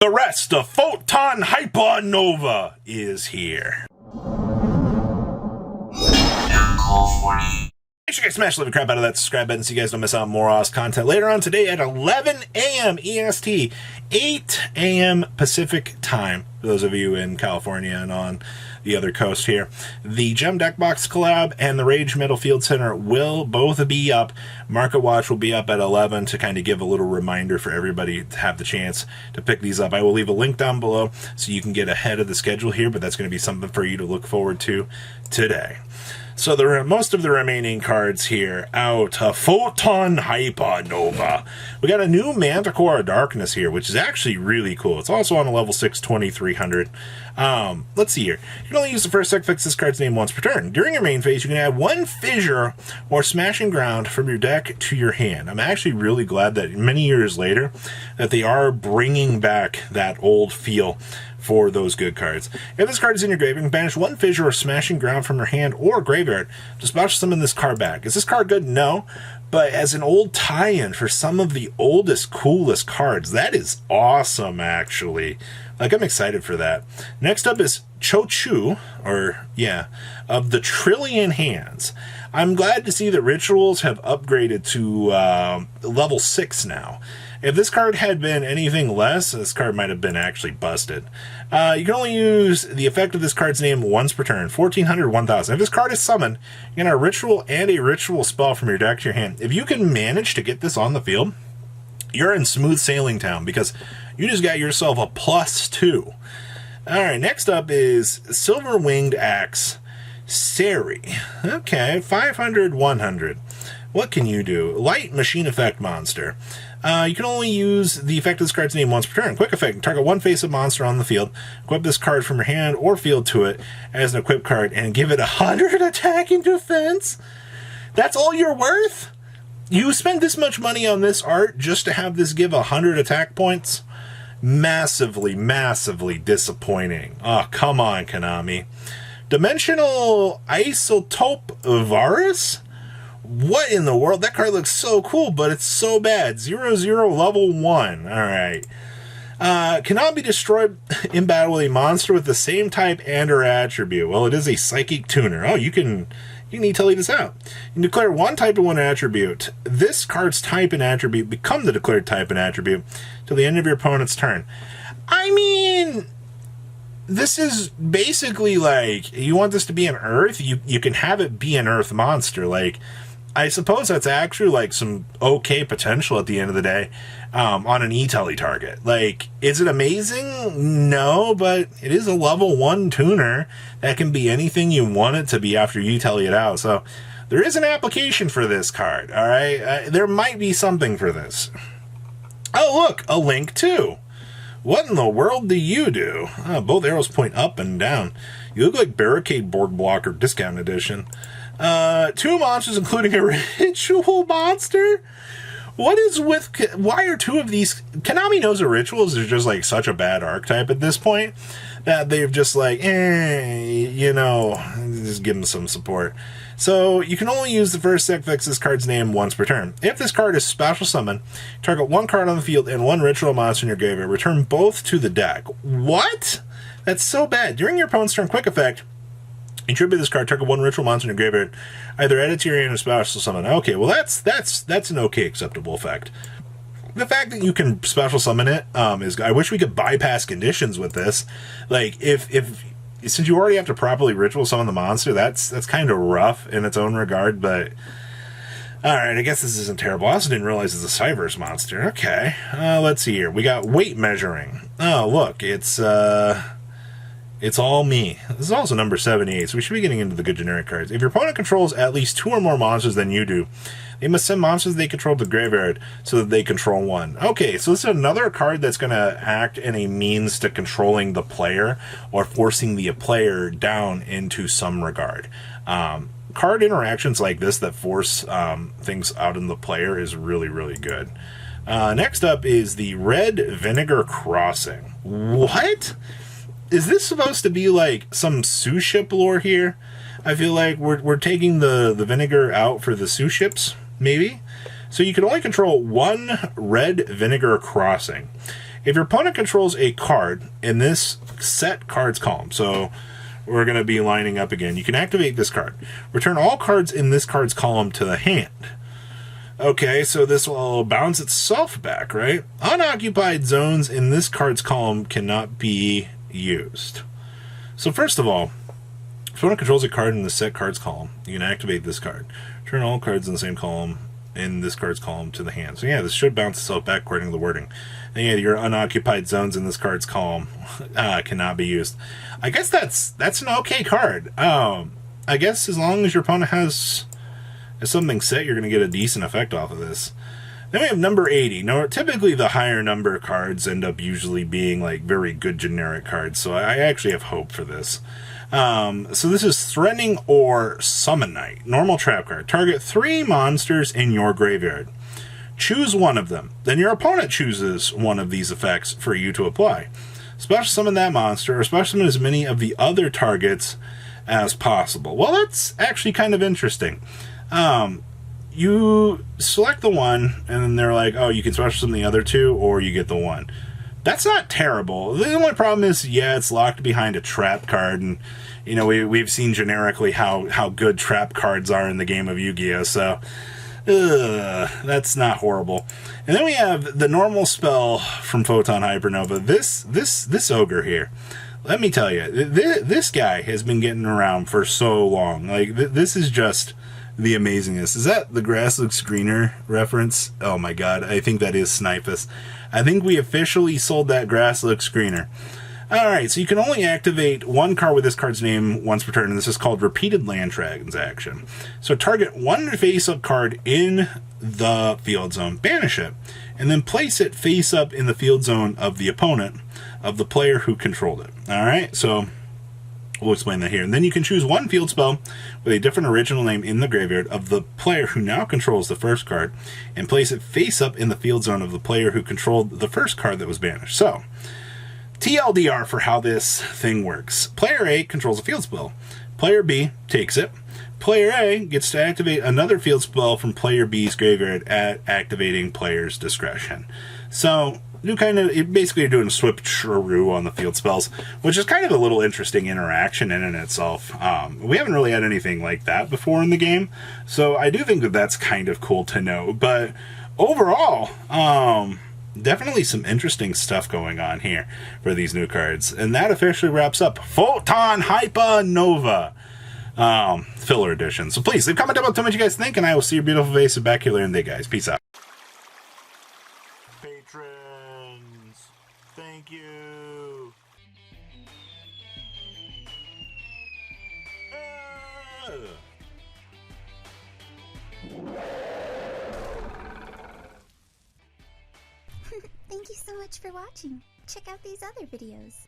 The rest of Photon Hypernova is here. Make sure you guys smash the crap out of that subscribe button so you guys don't miss out on more awesome content later on today at 11 a.m. EST, 8 a.m. Pacific time, for those of you in California and on the other coast here. The Gem Deckbox collab and the Rage Metal Field Center will both be up. Market Watch will be up at 11 to kind of give a little reminder for everybody to have the chance to pick these up. I will leave a link down below so you can get ahead of the schedule here, but that's going to be something for you to look forward to today. So most of the remaining cards here out. Photon Hypernova. We got a new Manticore of Darkness here, which is actually really cool. It's also on a level 6, 2300. Let's see here. You can only use the first deck fix this card's name once per turn. During your main phase, you can add one fissure or smashing ground from your deck to your hand. I'm actually really glad that many years later that they are bringing back that old feel for those good cards. If this card is in your graveyard, you can banish one fissure or smashing ground from your hand or graveyard. Just special summon this card back. Is this card good? No. But as an old tie-in for some of the oldest, coolest cards, that is awesome, actually. Like, I'm excited for that. Next up is Chochu, of the Trillion Hands. I'm glad to see that Rituals have upgraded to level 6 now. If this card had been anything less, this card might have been actually busted. You can only use the effect of this card's name once per turn, 1400, 1000. If this card is summoned, you get a ritual and a ritual spell from your deck to your hand. If you can manage to get this on the field, you're in smooth sailing town because you just got yourself a +2. Alright, next up is Silver Winged Axe, Seri. Okay, 500, 100. What can you do? Light Machine Effect Monster. You can only use the effect of this card's name once per turn. Quick effect. Target one face-up monster on the field. Equip this card from your hand or field to it as an equip card and give it 100 attack and defense. That's all you're worth? You spent this much money on this art just to have this give 100 attack points? Massively, massively disappointing. Oh, come on, Konami. Dimensional Isotope Varus? What in the world? That card looks so cool, but it's so bad. 0/0 level 1. Alright. Cannot be destroyed in battle with a monster with the same type and or attribute. Well, it is a psychic tuner. Oh, you can need to leave this out. You can declare one type and one attribute. This card's type and attribute become the declared type and attribute till the end of your opponent's turn. I mean, this is basically like, you want this to be an Earth? You can have it be an Earth monster. Like, I suppose that's actually like some okay potential at the end of the day on an E-Telly target. Like, is it amazing? No, but it is a level 1 tuner that can be anything you want it to be after you telly it out. So there is an application for this card, all right? There might be something for this. Oh, look, a Link too. What in the world do you do? Both arrows point up and down. You look like Barricade Board Blocker Discount Edition. 2 monsters, including a ritual monster? What is with... Why are 2 of these... Konami knows that rituals are just like such a bad archetype at this point that they've just like, you know, just give them some support. So you can only use the first deck fix this card's name once per turn. If this card is special summon, target one card on the field and one ritual monster in your graveyard. Return both to the deck. What? That's so bad. During your opponent's turn, quick effect, you tribute this card, target one ritual monster in your graveyard. Either add it to your hand or special summon. Okay, well that's an okay acceptable effect. The fact that you can special summon it is... I wish we could bypass conditions with this. Like, since you already have to properly ritual summon the monster, that's kind of rough in its own regard, but... Alright, I guess this isn't terrible. I also didn't realize it's a Cyberse monster. Okay, let's see here. We got weight measuring. Oh, look, it's all me. This is also number 78, so we should be getting into the good generic cards. If your opponent controls at least 2 or more monsters than you do, they must send monsters they control to the graveyard so that they control one. Okay, so this is another card that's going to act in a means to controlling the player or forcing the player down into some regard. Card interactions like this that force things out in the player is really, really good. Next up is the Red Vinegar Crossing. What? Is this supposed to be like some sous ship lore here? I feel like we're taking the vinegar out for the sous ships, maybe? So you can only control one Red Vinegar Crossing. If your opponent controls a card in this set cards column, so we're going to be lining up again, you can activate this card. Return all cards in this card's column to the hand. Okay, so this will bounce itself back, right? Unoccupied zones in this card's column cannot be used. So first of all, if opponent controls a card in the set cards column, you can activate this card. Return all cards in the same column in this card's column to the hand. So yeah, this should bounce itself back according to the wording. And yeah, your unoccupied zones in this card's column cannot be used. I guess that's an okay card. I guess as long as your opponent has something set, you're going to get a decent effect off of this. Then we have number 80. Now, typically the higher number cards end up usually being like very good generic cards, so I actually have hope for this. So this is Threatening or Summon Knight. Normal trap card. Target 3 monsters in your graveyard. Choose one of them. Then your opponent chooses one of these effects for you to apply. Special summon that monster, or special summon as many of the other targets as possible. Well, that's actually kind of interesting. You select the one, and then they're like, oh, you can special summon the other 2, or you get the one. That's not terrible. The only problem is, yeah, it's locked behind a trap card, and you know we've seen generically how good trap cards are in the game of Yu-Gi-Oh! So that's not horrible. And then we have the normal spell from Photon Hypernova. This ogre here. Let me tell you, this guy has been getting around for so long. Like this is just the amazingness. Is that the grass looks greener reference? Oh my god, I think that is Snipus. I think we officially sold that grass looks greener. Alright, so you can only activate one card with this card's name once per turn, and this is called Repeated Land Transaction. So target one face-up card in the field zone, banish it, and then place it face-up in the field zone of the opponent, of the player who controlled it. Alright, so we'll explain that here. And then you can choose one field spell with a different original name in the graveyard of the player who now controls the first card, and place it face-up in the field zone of the player who controlled the first card that was banished. So, TLDR for how this thing works. Player A controls a field spell. Player B takes it. Player A gets to activate another field spell from Player B's graveyard at activating player's discretion. So, you basically are doing a switcheroo on the field spells, which is kind of a little interesting interaction in and itself. We haven't really had anything like that before in the game, so I do think that that's kind of cool to know. But overall, definitely some interesting stuff going on here for these new cards. And that officially wraps up Photon Hypernova filler edition. So please leave a comment down below, tell me what you guys think, and I will see your beautiful faces back here later in the day, guys. Peace out. Patrons, thank you. Thank you so much for watching. Check out these other videos.